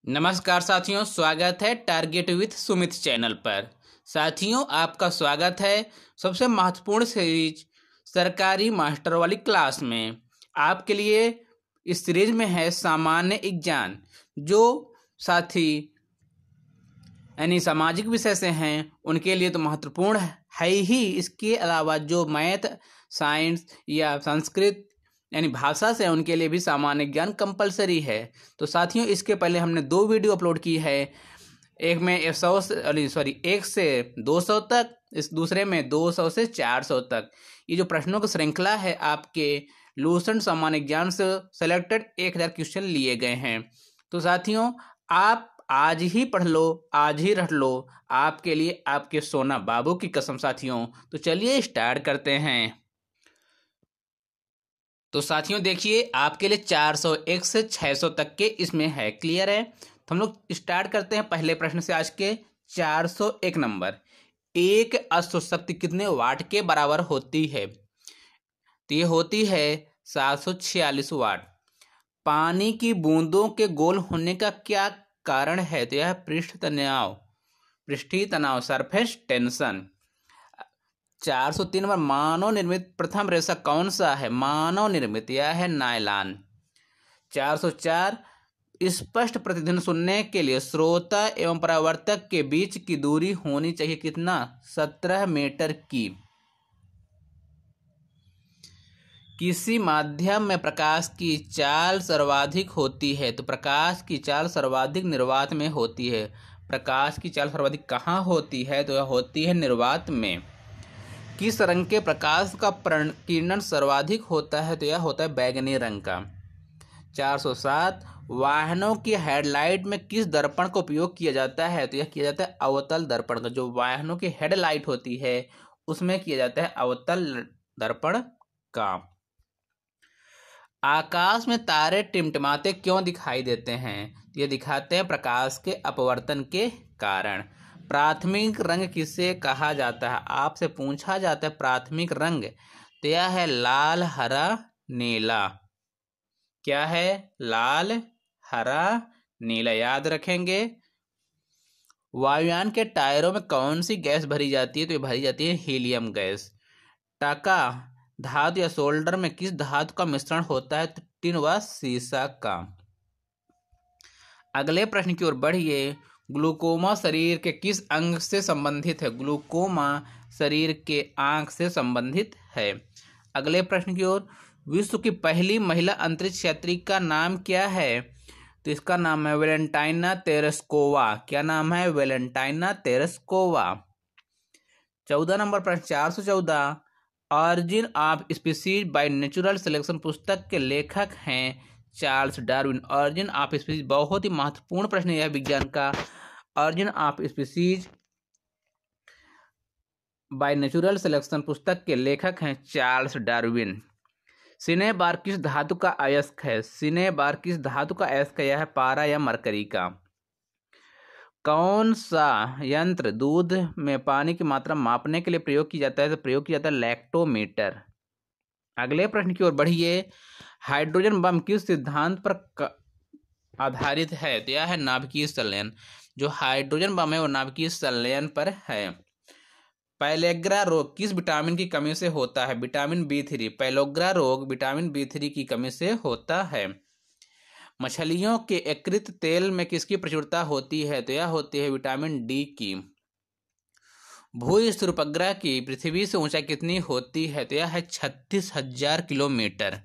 नमस्कार साथियों, स्वागत है टारगेट विथ सुमित चैनल पर। साथियों, आपका स्वागत है सबसे महत्वपूर्ण सीरीज सरकारी मास्टर वाली क्लास में। आपके लिए इस सीरीज में है सामान्य विज्ञान, जो साथी यानी सामाजिक विषय से हैं उनके लिए तो महत्वपूर्ण है ही। इसके अलावा जो मैथ, साइंस या संस्कृत यानी भाषा से उनके लिए भी सामान्य ज्ञान कंपलसरी है। तो साथियों, इसके पहले हमने 2 वीडियो अपलोड की है। एक में 1 से 200 तक, इस दूसरे में 200 से 400 तक। ये जो प्रश्नों की श्रृंखला है, आपके लूसेंट सामान्य ज्ञान से सेलेक्टेड 1000 क्वेश्चन लिए गए हैं। तो साथियों, आप आज ही पढ़ लो, आज ही रट लो, आपके लिए आपके सोना बाबू की कसम। साथियों, तो चलिए स्टार्ट करते हैं। तो साथियों देखिए, आपके लिए 401 से 600 तक के इसमें है। क्लियर है? तो हम लोग स्टार्ट करते हैं पहले प्रश्न से। आज के 401 नंबर, एक अश्व शक्ति कितने वाट के बराबर होती है? तो ये होती है 746 वाट। पानी की बूंदों के गोल होने का क्या कारण है? तो यह पृष्ठीय तनाव, सरफेस टेंशन। 403 नंबर, मानव निर्मित प्रथम रेशा कौन सा है? मानव निर्मित, यह है नायलॉन। 404, स्पष्ट प्रतिध्वनि सुनने के लिए श्रोता एवं परावर्तक के बीच की दूरी होनी चाहिए कितना? 17 मीटर की। किसी माध्यम में प्रकाश की चाल सर्वाधिक होती है? तो प्रकाश की चाल सर्वाधिक निर्वात में होती है। प्रकाश की चाल सर्वाधिक कहाँ होती है? तो यह होती है निर्वात में। किस रंग के प्रकाश का किरण सर्वाधिक होता है? तो यह होता है बैंगनी रंग का। 407, वाहनों की हेडलाइट में किस दर्पण का उपयोग किया जाता है? तो यह किया जाता है अवतल दर्पण का। जो वाहनों की हेडलाइट होती है उसमें किया जाता है अवतल दर्पण का। आकाश में तारे टिमटिमाते क्यों दिखाई देते हैं? ये दिखाते हैं प्रकाश के अपवर्तन के कारण। प्राथमिक रंग किसे कहा जाता है? आपसे पूछा जाता है प्राथमिक रंग। तो यह है लाल, हरा, नीला। क्या है? लाल, हरा, नीला। याद रखेंगे। वायुयान के टायरों में कौन सी गैस भरी जाती है? तो ये भरी जाती है हीलियम गैस। टाका धातु या सोल्डर में किस धातु का मिश्रण होता है? तो टिन व सीसा का। अगले प्रश्न की ओर बढ़िए। ग्लूकोमा शरीर के किस अंग से संबंधित है? ग्लूकोमा शरीर के आंख से संबंधित है। अगले प्रश्न की ओर। विश्व की पहली महिला अंतरिक्ष यात्री का नाम क्या है? तो इसका नाम है वेलेंटाइना तेरेस्कोवा। क्या नाम है? Valentina Tereshkova. 14 नंबर प्रश्न, 414, origin of species by natural selection पुस्तक के लेखक हैं Charles Darwin. Origin of species बहुत ही महत्वपूर्ण प्रश्न है यह विज्ञान का। Origin of species by natural selection पुस्तक के लेखक हैं चार्ल्स डार्विन। सिनेबार किस धातु का अयस्क है? सिनेबार किस धातु का अयस्क है? यह है पारा या मरकरी का। कौन सा यंत्र दूध में पानी की मात्रा मापने के लिए प्रयोग किया जाता है? तो प्रयोग किया जाता है लैक्टोमीटर। अगले प्रश्न की ओर बढ़िए। हाइड्रोजन बम किस सिद्धांत पर आधारित है? तो यह है नाभिकीय संलयन। जो हाइड्रोजन बम है वो नाभिकीय संलयन पर है। पैलेग्रा रोग किस विटामिन की कमी से होता है? Vitamin B3। पैलोग्रा रोग विटामिन B3 की कमी से होता है। मछलियों के यकृत तेल में किसकी प्रचुरता होती है? तो यह होती है विटामिन D की। भूस्थिर उपग्रह की पृथ्वी से ऊंचाई कितनी होती है? तो यह है 36,000 किलोमीटर।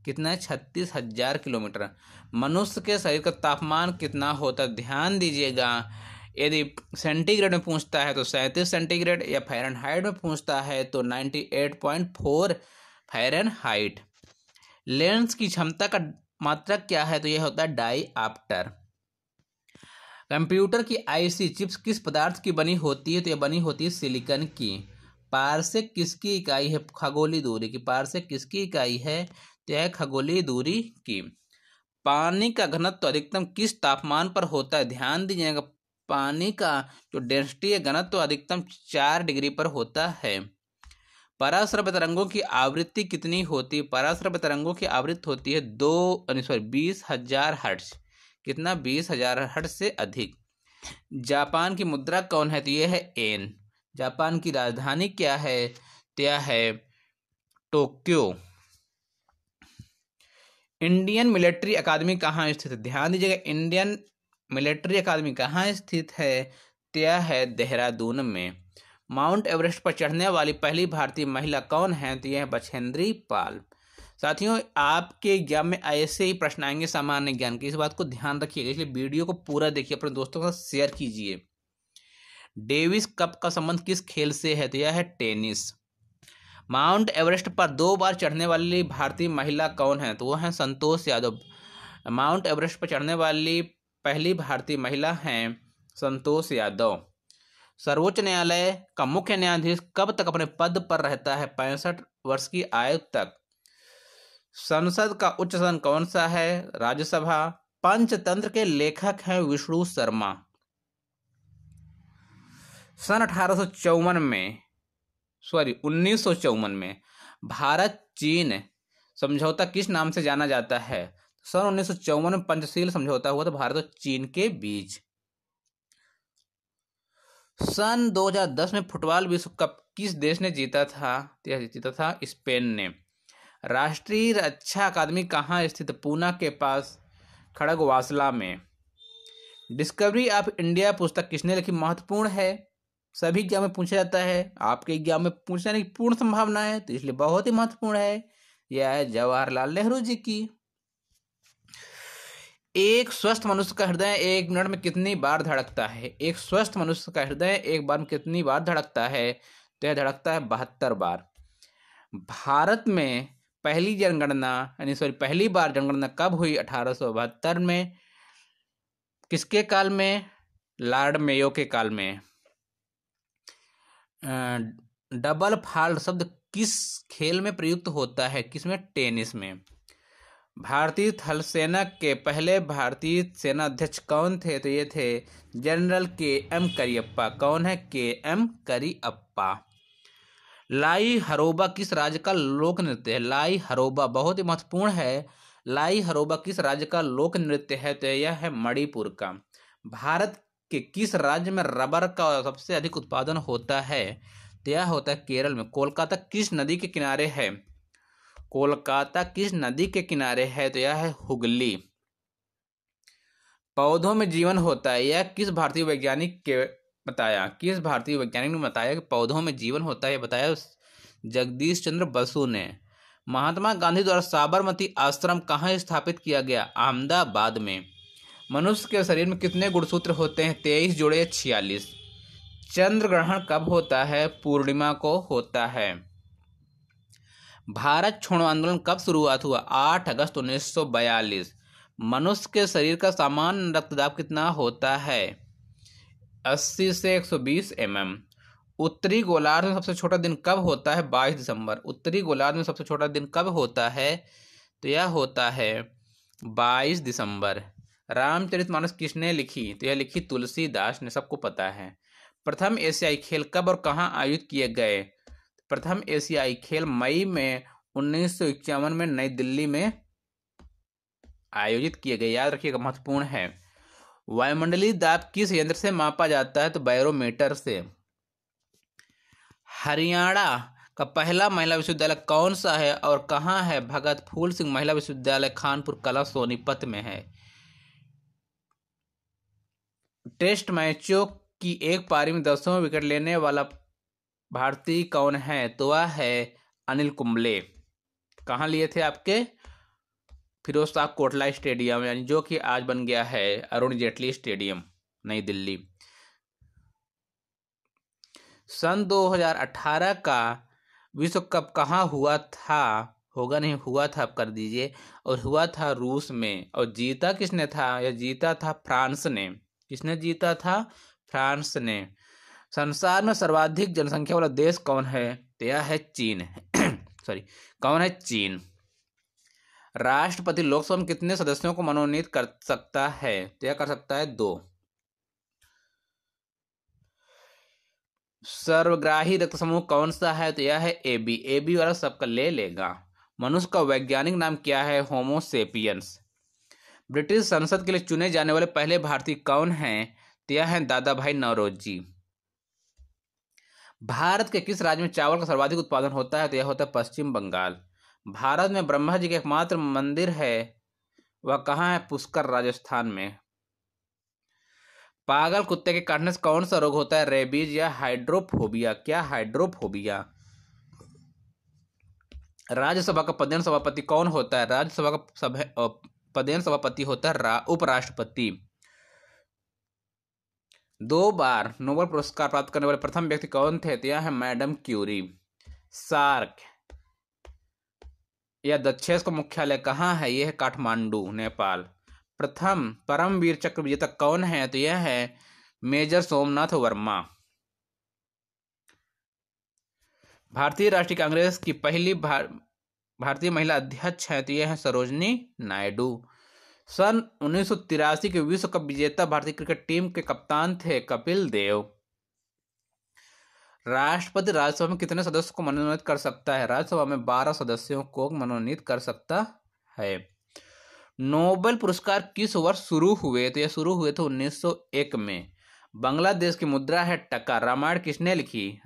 कितना है? 36,000 किलोमीटर। मनुष्य के शरीर का तापमान कितना होता है? ध्यान दीजिएगा। यदि सेंटीग्रेड में पूछता है तो 37 सेंटीग्रेड, या फ़ारेनहाइट में पूछता है तो 98.4 फ़ारेनहाइट। लेंस की क्षमता का मात्रक क्या है? तो यह होता है डाईऑप्टर। कंप्यूटर की आईसी चिप्स किस पदार्थ की बनी होती है? तो यह बनी होती है सिलिकॉन की। पारसेक किसकी इकाई है? खगोलीय दूरी की। पारसेक किसकी इकाई है? तो यह खगोलीय दूरी की। पानी का घनत्व अधिकतम किस तापमान पर होता है? ध्यान दीजिएगा। पानी का जो डेंसिटी है, घनत्व अधिकतम 4 डिग्री पर होता है। पराश्रव्य तरंगों की आवृत्ति कितनी होती है? पराश्रव्य तरंगों की आवृत्ति होती है 20,000 हर्ट्ज। कितना? 20,000 हर्ट्ज से अधिक। जापान की मुद्रा कौन है? तो यह है येन। जापान की राजधानी क्या है? तो यह है टोक्यो। इंडियन मिलिट्री अकादमी कहाँ स्थित है? ध्यान दीजिएगा, इंडियन मिलिट्री अकादमी कहाँ स्थित है? तो यह है देहरादून में। माउंट एवरेस्ट पर चढ़ने वाली पहली भारतीय महिला कौन है? तो यह है बछेंद्री पाल। साथियों, आपके एग्जाम में ऐसे ही प्रश्न आएंगे सामान्य ज्ञान के, इस बात को ध्यान रखिएगा, इसलिए वीडियो को पूरा देखिए, अपने दोस्तों के साथ शेयर कीजिए। डेविस कप का संबंध किस खेल से है? तो यह है टेनिस। माउंट एवरेस्ट पर 2 बार चढ़ने वाली भारतीय महिला कौन है? तो वो है संतोष यादव। माउंट एवरेस्ट पर चढ़ने वाली पहली भारतीय महिला हैं संतोष यादव। सर्वोच्च न्यायालय का मुख्य न्यायाधीश कब तक अपने पद पर रहता है? 65 वर्ष की आयु तक। संसद का उच्च सदन कौन सा है? राज्यसभा। पंचतंत्र के लेखक हैं विष्णु शर्मा। सन 1954 में भारत चीन समझौता किस नाम से जाना जाता है? सन 1954 में पंचशील समझौता हुआ था भारत और चीन के बीच। सन 2010 में फुटबॉल विश्व कप किस देश ने जीता था? जीता था स्पेन ने। राष्ट्रीय रक्षा अकादमी कहाँ स्थित? पूना के पास खड़गवासला में। डिस्कवरी ऑफ इंडिया पुस्तक किसने लिखी? महत्वपूर्ण है, सभी एग्जाम में पूछा जाता है, आपके एग्जाम में पूछने की पूर्ण संभावना है, तो इसलिए बहुत ही महत्वपूर्ण है। यह है जवाहरलाल नेहरू जी की। एक स्वस्थ मनुष्य का हृदय 1 मिनट में कितनी बार धड़कता है? एक स्वस्थ मनुष्य का हृदय 1 बार में कितनी बार धड़कता है? तो यह धड़कता है 72 बार। भारत में पहली बार जनगणना कब हुई? 1872 में। किसके काल में? लॉर्ड मेयो के काल में। डबल फॉल्ट शब्द किस खेल में प्रयुक्त होता है? किसमें? टेनिस में। भारतीय थल सेना के पहले भारतीय सेना अध्यक्ष कौन थे? तो ये थे जनरल के.एम. करियप्पा। कौन है? के.एम. करियप्पा। लाई हरोबा किस राज्य का लोक नृत्य है? लाई हरोबा बहुत ही महत्वपूर्ण है। लाई हरोबा किस राज्य का लोक नृत्य है? तो यह है मणिपुर का। भारत के किस राज्य में रबर का सबसे अधिक उत्पादन होता है? तो यह होता है केरल में। कोलकाता किस नदी के किनारे है? कोलकाता किस नदी के किनारे है? तो यह है हुगली। पौधों में जीवन होता है, यह किस भारतीय वैज्ञानिक ने बताया कि पौधों में जीवन होता है? बताया जगदीश चंद्र बसु ने। महात्मा गांधी द्वारा साबरमती आश्रम कहाँ स्थापित किया गया? अहमदाबाद में। मनुष्य के शरीर में कितने गुणसूत्र होते हैं? 23 जोड़े 46। चंद्र ग्रहण कब होता है? पूर्णिमा को होता है। भारत छोड़ो आंदोलन कब शुरुआत हुआ? 8 अगस्त 1942। मनुष्य के शरीर का सामान्य रक्तदाब कितना होता है? 80 से 120 mm। उत्तरी गोलार्ध में सबसे छोटा दिन कब होता है? 22 दिसंबर। उत्तरी गोलार्ध में सबसे छोटा दिन कब होता है? तो यह होता है 22 दिसंबर। रामचरितमानस किसने लिखी? तो यह लिखी तुलसीदास ने, सबको पता है। प्रथम एशियाई खेल कब और कहाँ आयोजित किए गए? प्रथम एशियाई खेल मई में 1951 में नई दिल्ली में आयोजित किए गए, याद रखिएगा, महत्वपूर्ण है। वायुमंडलीय दाब किस यंत्र से मापा जाता है? तो बैरोमीटर से। हरियाणा का पहला महिला विश्वविद्यालय कौन सा है और कहाँ है? भगत फूल सिंह महिला विश्वविद्यालय खानपुर कला सोनीपत में है। टेस्ट मैचों की एक पारी में 10वां विकेट लेने वाला भारतीय कौन है? तो वह है अनिल कुंबले। कहाँ लिए थे? आपके फिरोज शाह कोटला स्टेडियम, यानी जो कि आज बन गया है अरुण जेटली स्टेडियम, नई दिल्ली। सन 2018 का विश्व कप कहाँ हुआ था? होगा नहीं, हुआ था, आप कर दीजिए। और हुआ था रूस में। और जीता किसने था? यह जीता था फ्रांस ने। किसने जीता था? फ्रांस ने। संसार में सर्वाधिक जनसंख्या वाला देश कौन है? तो यह है चीन। कौन है? चीन। राष्ट्रपति लोकसभा में कितने सदस्यों को मनोनीत कर सकता है? तो यह कर सकता है 2। सर्वग्राही रक्त समूह कौन सा है? तो यह है AB। AB वाला सबका ले लेगा। मनुष्य का वैज्ञानिक नाम क्या है? होमो सेपियंस। ब्रिटिश संसद के लिए चुने जाने वाले पहले भारतीय कौन हैं? तो यह हैं दादा भाई नौरोजी। भारत के किस राज्य में चावल का सर्वाधिक उत्पादन होता है? तो यह होता है पश्चिम बंगाल। भारत में ब्रह्मा जी का एकमात्र मंदिर है, वह कहाँ है? पुष्कर, राजस्थान में। पागल कुत्ते के काटने से कौन सा रोग होता है? रेबीज या हाइड्रोफोबिया? क्या? हाइड्रोफोबिया। राज्यसभा का पदेन सभापति कौन होता है? राज्यसभा का पदेन सभापति होता है उपराष्ट्रपति। 2 बार नोबेल पुरस्कार प्राप्त करने वाले प्रथम व्यक्ति कौन थे? तो यह है मैडम क्यूरी। सार्क या दक्षेस का मुख्यालय कहाँ है? यह है काठमांडू, नेपाल। प्रथम परमवीर चक्र विजेता कौन है? तो यह है मेजर सोमनाथ वर्मा। भारतीय राष्ट्रीय कांग्रेस की पहली भारतीय महिला अध्यक्ष है, तो यह है सरोजनी नायडू। सन 1983 के विश्व कप विजेता भारतीय क्रिकेट टीम के कप्तान थे कपिल देव। राष्ट्रपति राज्यसभा में कितने सदस्यों को मनोनीत कर सकता है? राज्यसभा में 12 सदस्यों को मनोनीत कर सकता है। नोबेल पुरस्कार किस वर्ष शुरू हुए? तो यह शुरू हुए थे 1901 में। बांग्लादेश की मुद्रा है टका। रामायण किसने लिखी?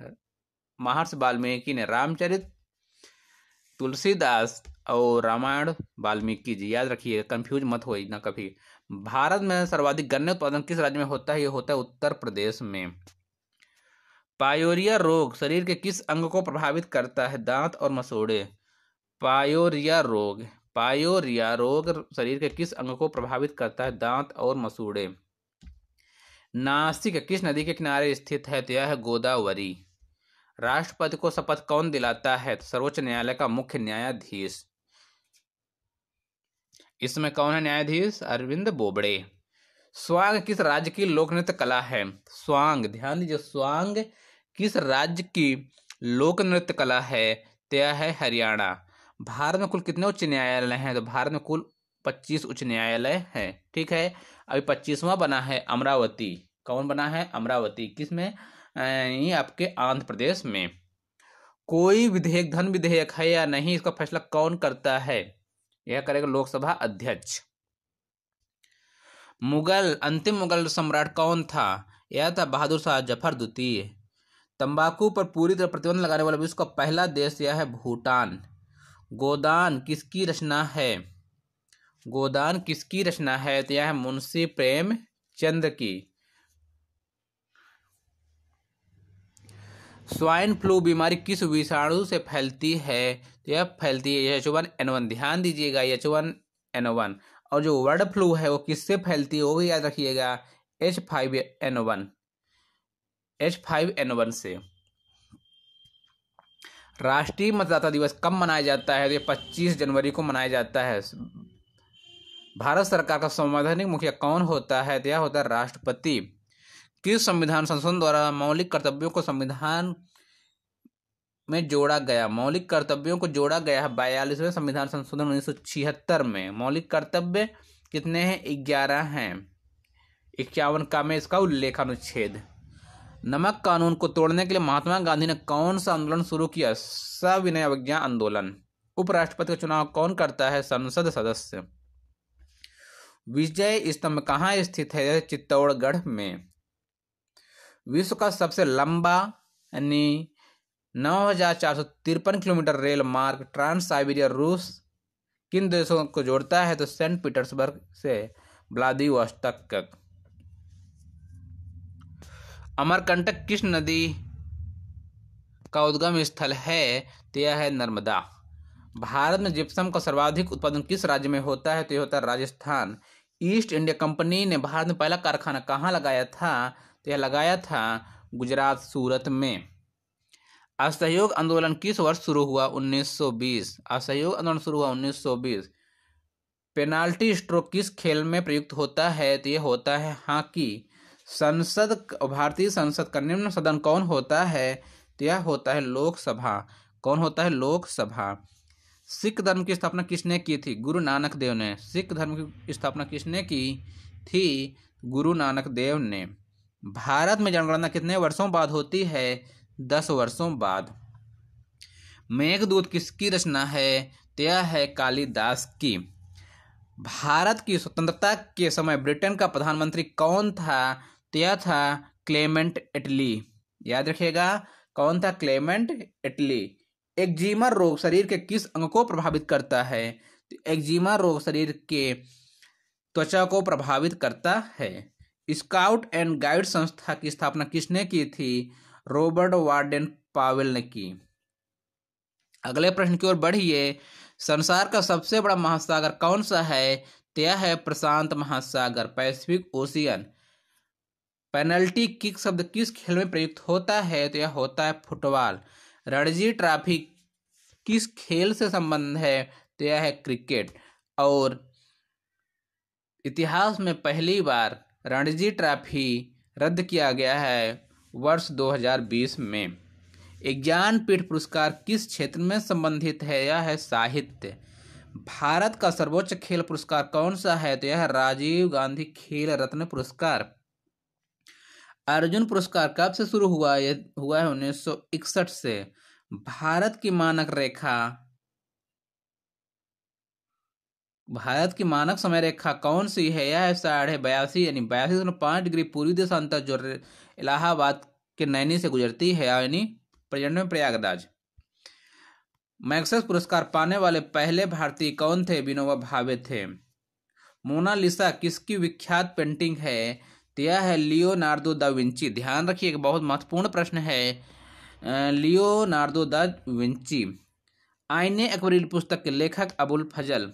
महर्षि वाल्मीकि ने। रामचरित तुलसीदास और रामायण वाल्मीकि जी, याद रखिए, कंफ्यूज मत होइए ना कभी। भारत में सर्वाधिक गन्ने उत्पादन किस राज्य में होता है? यह होता है उत्तर प्रदेश में। पायोरिया रोग शरीर के किस अंग को प्रभावित करता है? दांत और मसूड़े। पायोरिया रोग शरीर के किस अंग को प्रभावित करता है? दांत और मसूड़े। नासिक किस नदी के किनारे स्थित है? तो यह है गोदावरी। राष्ट्रपति को शपथ कौन दिलाता है? तो सर्वोच्च न्यायालय का मुख्य न्यायाधीश। इसमें कौन है न्यायाधीश? अरविंद बोबड़े। स्वांग किस राज्य की लोक नृत्य कला है? स्वांग, ध्यान दीजिए, स्वांग किस राज्य की लोक नृत्य कला है? तो यह है हरियाणा। भारत में कुल कितने उच्च न्यायालय हैं? तो भारत में कुल 25 उच्च न्यायालय हैं। ठीक है, अभी 25वां बना है अमरावती। कौन बना है? अमरावती। किसमें? ये आपके आंध्र प्रदेश में। कोई विधेयक धन विधेयक है या नहीं, इसका फैसला कौन करता है? यह करेगा लोकसभा अध्यक्ष। अंतिम मुगल सम्राट कौन था? यह था बहादुर शाह जफर द्वितीय। तंबाकू पर पूरी तरह प्रतिबंध लगाने वाला विश्व का पहला देश यह है भूटान। गोदान किसकी रचना है? गोदान किसकी रचना है? तो यह है मुंशी प्रेमचंद की। स्वाइन फ्लू बीमारी किस विषाणु से फैलती है? तो यह फैलती है H1N1। ध्यान दीजिएगा, H1N1। और जो बर्ड फ्लू है वो किससे फैलती है? वो भी याद रखिएगा, H5N1 से। राष्ट्रीय मतदाता दिवस कब मनाया जाता है? तो ये 25 जनवरी को मनाया जाता है। भारत सरकार का संवैधानिक मुखिया कौन होता है? तो यह होता है राष्ट्रपति। किस संविधान संशोधन द्वारा मौलिक कर्तव्यों को संविधान में जोड़ा गया? मौलिक कर्तव्यों को जोड़ा गया है 42वें संविधान संशोधन 1976 में। मौलिक कर्तव्य कितने हैं? 11 हैं। 51 का में इसका उल्लेख अनुच्छेद। नमक कानून को तोड़ने के लिए महात्मा गांधी ने कौन सा आंदोलन शुरू किया? सविनय अवज्ञा आंदोलन। उपराष्ट्रपति का चुनाव कौन करता है? संसद सदस्य। विजय स्तंभ कहाँ स्थित है? चित्तौड़गढ़ में। विश्व का सबसे लंबा यानी 9,453 किलोमीटर रेल मार्ग ट्रांस साइबेरिया रूस किन देशों को जोड़ता है? तो सेंट पीटर्सबर्ग से व्लादिवोस्तोक तक। अमरकंटक किस नदी का उद्गम स्थल है? तो यह है नर्मदा। भारत में जिप्सम का सर्वाधिक उत्पादन किस राज्य में होता है? तो यह होता है राजस्थान। ईस्ट इंडिया कंपनी ने भारत में पहला कारखाना कहाँ लगाया था? तो यह लगाया था गुजरात, सूरत में। असहयोग आंदोलन किस वर्ष शुरू हुआ? 1920। असहयोग आंदोलन शुरू हुआ 1920। पेनाल्टी स्ट्रोक किस खेल में प्रयुक्त होता है? तो यह होता है हॉकी। भारतीय संसद का निम्न सदन कौन होता है? तो यह होता है लोकसभा। कौन होता है? लोकसभा। सिख धर्म की स्थापना किसने की थी? गुरु नानक देव ने। सिख धर्म की स्थापना किसने की थी? गुरु नानक देव ने। भारत में जनगणना कितने वर्षों बाद होती है? 10 वर्षों बाद। मेघदूत किसकी रचना है? तो यह है कालिदास की। भारत की स्वतंत्रता के समय ब्रिटेन का प्रधानमंत्री कौन था? तो यह था क्लेमेंट एटली। याद रखिएगा, कौन था? क्लेमेंट एटली। एक्जिमा रोग शरीर के किस अंग को प्रभावित करता है? तो एक्जिमा रोग शरीर के त्वचा को प्रभावित करता है। स्काउट एंड गाइड संस्था की स्थापना किसने की थी? रॉबर्ट वार्डन पावेल ने की। अगले प्रश्न की ओर बढ़िए। संसार का सबसे बड़ा महासागर कौन सा है? तो यह है प्रशांत महासागर, पैसिफिक ओशियन। पेनल्टी किक शब्द किस खेल में प्रयुक्त होता है? तो यह होता है फुटबॉल। रणजी ट्रॉफी किस खेल से संबंध है? तो यह है क्रिकेट। और इतिहास में पहली बार रणजी ट्रॉफी रद्द किया गया है वर्ष 2020 में। ज्ञानपीठ पुरस्कार किस क्षेत्र में संबंधित है? यह है साहित्य। भारत का सर्वोच्च खेल पुरस्कार कौन सा है? तो यह राजीव गांधी खेल रत्न पुरस्कार। अर्जुन पुरस्कार कब से शुरू हुआ? यह हुआ है 1961 से। भारत की मानक समय रेखा कौन सी है? यह है 82.5 यानी 82.5 डिग्री पूर्वी देशांतर, जो इलाहाबाद के नैनी से गुजरती है, यानी प्रेजेंट में प्रयागराज। मैग्सेस पुरस्कार पाने वाले पहले भारतीय कौन थे? विनोबा भावे थे। मोनालिसा किसकी विख्यात पेंटिंग है? तो यह है लियोनार्दो दा विंची। ध्यान रखिए, बहुत महत्वपूर्ण प्रश्न है। Leonardo da Vinci. आईने अकबरी पुस्तक के लेखक अबुल फजल।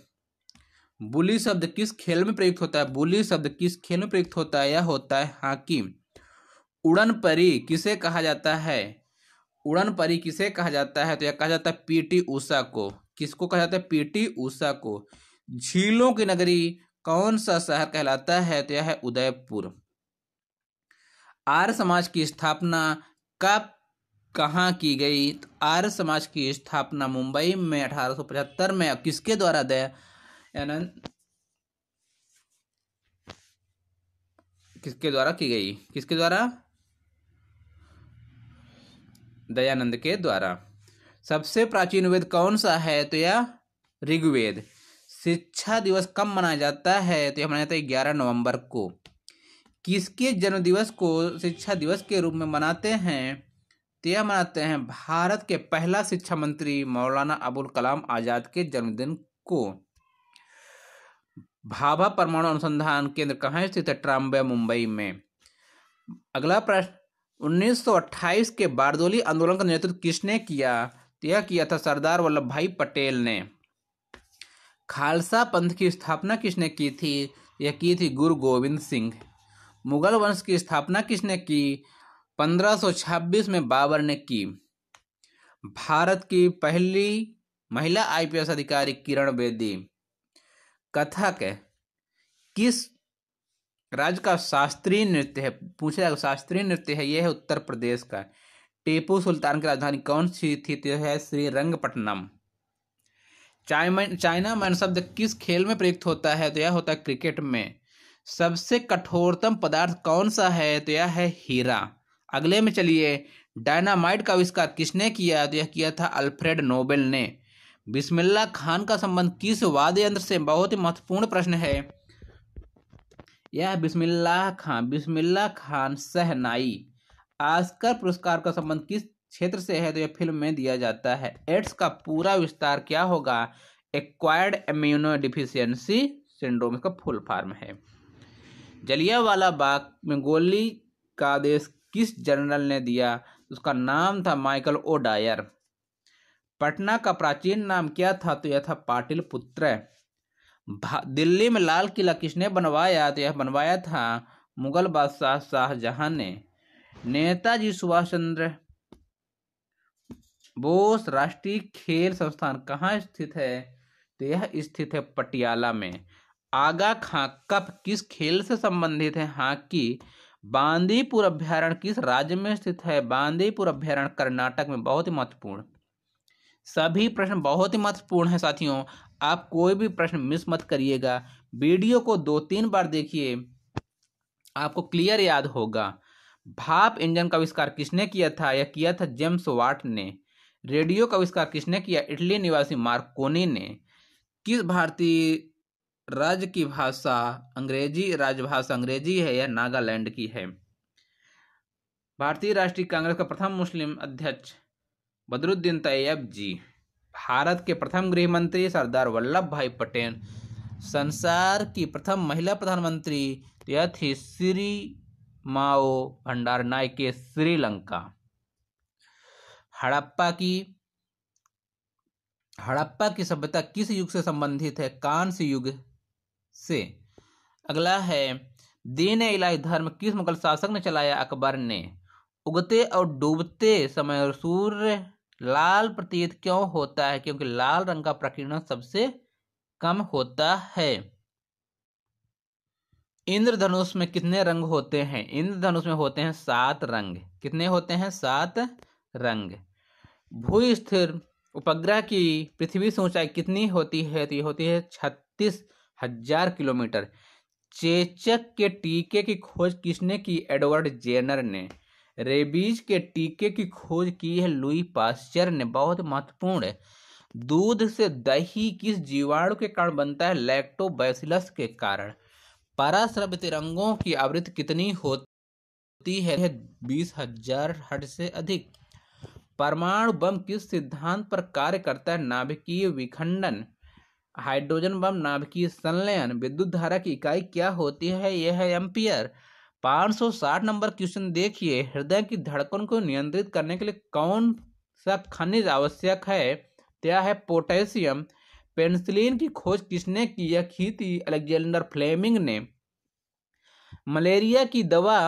बुली शब्द किस खेल में प्रयुक्त होता है? बुली शब्द किस खेल में प्रयुक्त होता है? यह होता है हॉकी। उड़न परी किसे कहा जाता है? उड़न परी किसे कहा जाता है? तो यह कहा जाता है पीटी उषा को। किसको कहा जाता है? पीटी उषा को। झीलों की नगरी कौन सा शहर कहलाता है? तो यह है उदयपुर। आर्य समाज की स्थापना कब कहाँ की गई? तो आर्य समाज की स्थापना मुंबई में 1875 में किसके द्वारा? किसके द्वारा की गई? किसके द्वारा? दयानंद के द्वारा। सबसे प्राचीन वेद कौन सा है? तो यह ऋग्वेद। शिक्षा दिवस कब मनाया जाता है? तो यह मनाया जाता है 11 नवंबर को। किसके जन्मदिवस को शिक्षा दिवस के रूप में मनाते हैं? तो यह मनाते हैं भारत के पहला शिक्षा मंत्री मौलाना अबुल कलाम आजाद के जन्मदिन को। भाभा परमाणु अनुसंधान केंद्र कहाँ स्थित है? ट्राम्बे, मुंबई में। अगला प्रश्न, 1928 के बारदोली आंदोलन का नेतृत्व किसने किया? तो यह किया था सरदार वल्लभ भाई पटेल ने। खालसा पंथ की स्थापना किसने की थी? यह की थी गुरु गोविंद सिंह। मुगल वंश की स्थापना किसने की? 1526 में बाबर ने की। भारत की पहली महिला आईपीएस अधिकारी किरण बेदी। कथक किस राज्य का शास्त्रीय नृत्य है? पूछा जाएगा, शास्त्रीय नृत्य है, यह है उत्तर प्रदेश का। टीपू सुल्तान की राजधानी कौन सी थी? तो है श्रीरंगपट्टनम। चाइना मैन शब्द किस खेल में प्रयुक्त होता है? तो यह होता है क्रिकेट में। सबसे कठोरतम पदार्थ कौन सा है? तो यह है हीरा। अगले में चलिए, डायनामाइट का आविष्कार किसने किया? तो यह किया था अल्फ्रेड नोबेल ने। बिस्मिल्लाह खान का संबंध किस वाद्य यंत्र से? बहुत ही महत्वपूर्ण प्रश्न है यह। बिस्मिल्लाह खान शहनाई। ऑस्कर पुरस्कार का संबंध किस क्षेत्र से है? तो यह फिल्म में दिया जाता है। एड्स का पूरा विस्तार क्या होगा? एक्वायर्ड इम्यूनो डिफिशियंसी सिंड्रोम इसका फुल फॉर्म है। जलियांवाला बाग में गोली का आदेश किस जनरल ने दिया? उसका नाम था माइकल ओ डायर। पटना का प्राचीन नाम क्या था? तो यह था पाटलिपुत्र। दिल्ली में लाल किला किसने बनवाया? तो यह बनवाया था मुगल बादशाह शाहजहां ने। नेताजी सुभाष चंद्र बोस राष्ट्रीय खेल संस्थान कहाँ स्थित है? तो यह स्थित है पटियाला में। आगा खां कप किस खेल से संबंधित है? हॉकी। बांदीपुर अभ्यारण्य किस राज्य में स्थित है? बांदीपुर अभ्यारण्य कर्नाटक में। बहुत ही महत्वपूर्ण, सभी प्रश्न बहुत ही महत्वपूर्ण है साथियों। आप कोई भी प्रश्न मिस मत करिएगा। वीडियो को 2-3 बार देखिए, आपको क्लियर याद होगा। भाप इंजन का आविष्कार किसने किया था? यह किया था जेम्स वाट ने। रेडियो का आविष्कार किसने किया? इटली निवासी मार्कोनी ने। किस भारतीय राज्य की भाषा अंग्रेजी, राजभाषा अंग्रेजी है, यह नागालैंड की है। भारतीय राष्ट्रीय कांग्रेस का प्रथम मुस्लिम अध्यक्ष बदरुद्दीन तैयब जी। भारत के प्रथम गृह मंत्री सरदार वल्लभ भाई पटेल। संसार की प्रथम महिला प्रधानमंत्री यह थी श्री माओ भंडारनायके, श्रीलंका। हड़प्पा की सभ्यता किस युग से संबंधित है? कांस्य युग से। अगला है, दीन ए इलाही धर्म किस मुगल शासक ने चलाया? अकबर ने। उगते और डूबते समय सूर्य लाल प्रतीत क्यों होता है? क्योंकि लाल रंग का प्रकीर्णन सबसे कम होता है। इंद्रधनुष में कितने रंग होते हैं? इंद्रधनुष में होते हैं 7 रंग। कितने होते हैं? 7 रंग। भू स्थिर उपग्रह की पृथ्वी से ऊंचाई कितनी होती है? तो ये होती है 36,000 किलोमीटर। चेचक के टीके की खोज किसने की? एडवर्ड जेनर ने। रेबीज के टीके की खोज की है लुई पास्चर ने। बहुत महत्वपूर्ण है, दूध से दही किस जीवाणु के कारण बनता है? लैक्टोबैसिलस के कारण। पराश्रव्य तिरंगों की आवृत्ति कितनी होती है? 20,000 हर्ट्ज से अधिक। परमाणु बम किस सिद्धांत पर कार्य करता है? नाभिकीय विखंडन। हाइड्रोजन बम नाभिकीय संलयन। विद्युत धारा की इकाई क्या होती है? यह है एम्पियर। 560 नंबर क्वेश्चन देखिए, हृदय की धड़कन को नियंत्रित करने के लिए कौन सा खनिज आवश्यक है? क्या है? पोटेशियम। पेनिसिलिन की खोज किसने की थी? अलेक्जेंडर फ्लेमिंग ने। मलेरिया की दवा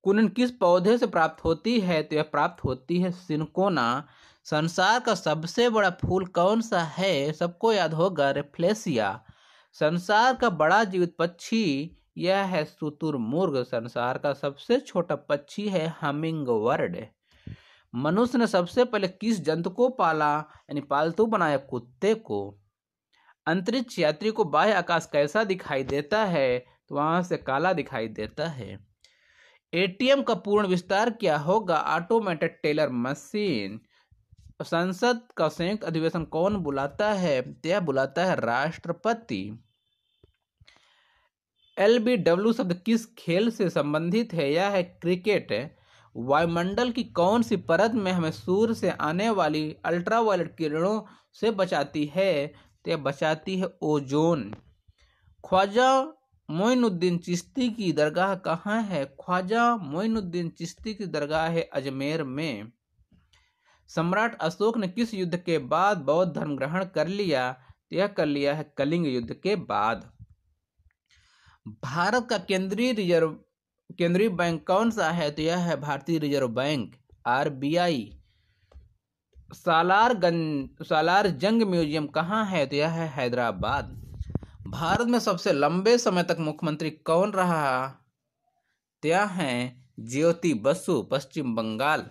कुनन किस पौधे से प्राप्त होती है? तो यह प्राप्त होती है सिनकोना। संसार का सबसे बड़ा फूल कौन सा है? सबको याद होगा, रेफ्लेसिया। संसार का बड़ा जीवित पक्षी यह है शुतुरमुर्ग। संसार का सबसे छोटा पक्षी है हमिंग बर्ड। मनुष्य ने सबसे पहले किस जंतु को पाला यानी पालतू बनाया? कुत्ते को। अंतरिक्ष यात्री को बाह्य आकाश कैसा दिखाई देता है? तो वहां से काला दिखाई देता है। एटीएम का पूर्ण विस्तार क्या होगा? Automated teller machine. संसद का संयुक्त अधिवेशन कौन बुलाता है? यह बुलाता है राष्ट्रपति। LBW शब्द किस खेल से संबंधित है? यह है क्रिकेट। वायुमंडल की कौन सी परत में हमें सूर्य से आने वाली अल्ट्रावायलेट किरणों से बचाती है? तो यह बचाती है ओजोन। ख्वाजा मोइनुद्दीन चिश्ती की दरगाह कहाँ है? ख्वाजा मोइनुद्दीन चिश्ती की दरगाह है अजमेर में। सम्राट अशोक ने किस युद्ध के बाद बौद्ध धर्म ग्रहण कर लिया? यह कर लिया है कलिंग युद्ध के बाद। भारत का केंद्रीय बैंक कौन सा है? तो यह है भारतीय रिजर्व बैंक, RBI। सालार जंग म्यूजियम कहाँ है? तो यह है हैदराबाद। भारत में सबसे लंबे समय तक मुख्यमंत्री कौन रहा? यह है ज्योति बसु, पश्चिम बंगाल।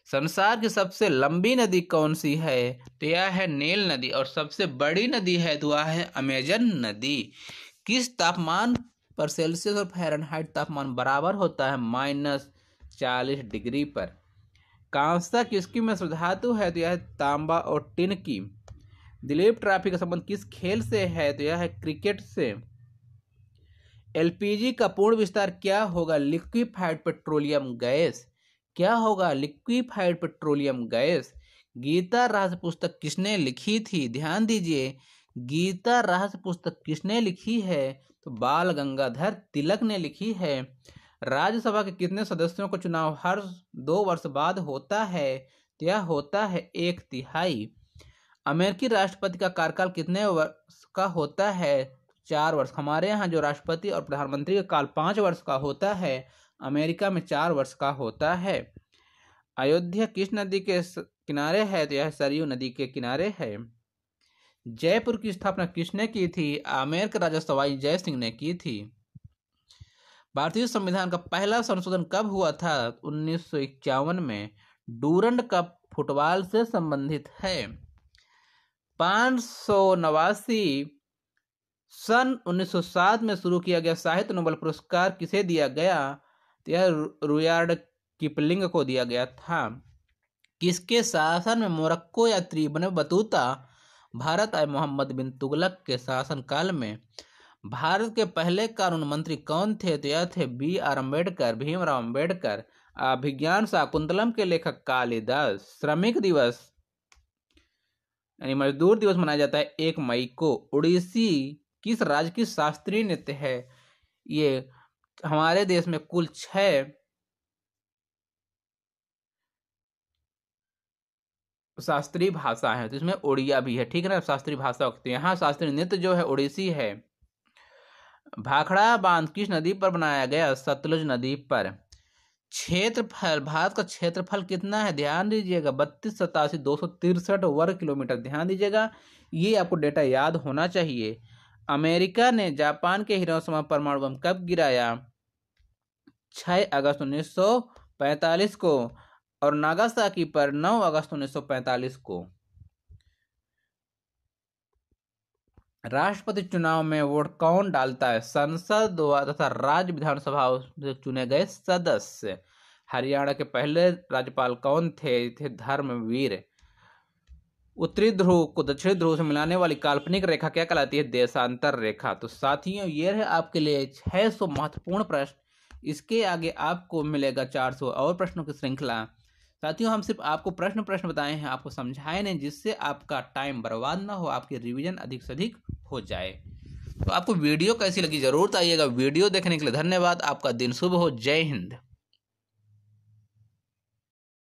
संसार की सबसे लंबी नदी कौन सी है? तो यह है नील नदी। और सबसे बड़ी नदी है तो वह है अमेजन नदी। किस तापमान पर सेल्सियस और फ़ारेनहाइट तापमान बराबर होता है? -40 डिग्री पर। कांसा किसकी मिश्र धातु है? तो यह है तांबा और टिन की। दिलीप ट्रॉफी का संबंध किस खेल से है? तो यह है क्रिकेट से। LPG का पूर्ण विस्तार क्या होगा? Liquefied petroleum gas. क्या होगा? Liquefied petroleum gas. गीता रहस्य पुस्तक किसने लिखी थी? ध्यान दीजिए, गीता रहस्य पुस्तक किसने लिखी है? तो बाल गंगाधर तिलक ने लिखी है। राज्यसभा के कितने सदस्यों का चुनाव हर 2 वर्ष बाद होता है? यह होता है 1/3। अमेरिकी राष्ट्रपति का कार्यकाल कितने वर्ष का होता है? 4 वर्ष। हमारे यहाँ जो राष्ट्रपति और प्रधानमंत्री का काल 5 वर्ष का होता है, अमेरिका में 4 वर्ष का होता है। अयोध्या किस नदी के किनारे है? तो यह सरयू नदी के किनारे है। जयपुर की स्थापना किसने की थी? आमेर के राजा सवाई जय सिंह ने की थी। भारतीय संविधान का पहला संशोधन कब हुआ था? 1951 में। डूरंड कप फुटबॉल से संबंधित है। 589 सन 1907 में शुरू किया गया साहित्य नोबेल पुरस्कार किसे दिया गया? यह रुयार्ड किपलिंग को दिया गया था। किसके शासन में मोरक्को या त्रिबन बतूता भारत आए मोहम्मद बिन तुगलक के शासनकाल में भारत के पहले कानून मंत्री कौन थे? तो यह थे B.R. अम्बेडकर, भीमराव अम्बेडकर। अभिज्ञान शाकुंतलम के लेखक कालिदास। श्रमिक दिवस यानी मजदूर दिवस मनाया जाता है 1 मई को। उड़ीसी किस राज्य की शास्त्रीय नृत्य है? ये हमारे देश में कुल 6 शास्त्रीय भाषा है, तो इसमें उड़िया भी है, ठीक है ना, शास्त्रीय भाषा होती है। यहाँ शास्त्रीय नृत्य जो है उड़ीसी है। भाखड़ा बांध किस नदी पर बनाया गया? सतलुज नदी पर। क्षेत्रफल, भारत का क्षेत्रफल कितना है? ध्यान दीजिएगा 32,87,263 वर्ग किलोमीटर। ध्यान दीजिएगा, ये आपको डेटा याद होना चाहिए। अमेरिका ने जापान के हिरोशिमा परमाणु बम कब गिराया? 6 अगस्त 1945 को और नागासाकी पर 9 अगस्त 1945 को। राष्ट्रपति चुनाव में वोट कौन डालता है? संसद तथा राज्य विधानसभा से चुने गए सदस्य। हरियाणा के पहले राज्यपाल कौन थे? थे धर्मवीर। उत्तरी ध्रुव को दक्षिणी ध्रुव से मिलाने वाली काल्पनिक रेखा क्या कहलाती है? देशांतर रेखा। तो साथियों, ये है आपके लिए 600 महत्वपूर्ण प्रश्न। इसके आगे आपको मिलेगा 400 और प्रश्नों की श्रृंखला। साथियों, हम सिर्फ आपको प्रश्न बताए हैं, आपको समझाए नहीं, जिससे आपका टाइम बर्बाद ना हो, आपकी रिवीजन अधिक से अधिक हो जाए। तो आपको वीडियो कैसी लगी जरूर बताइएगा। वीडियो देखने के लिए धन्यवाद। आपका दिन शुभ हो। जय हिंद।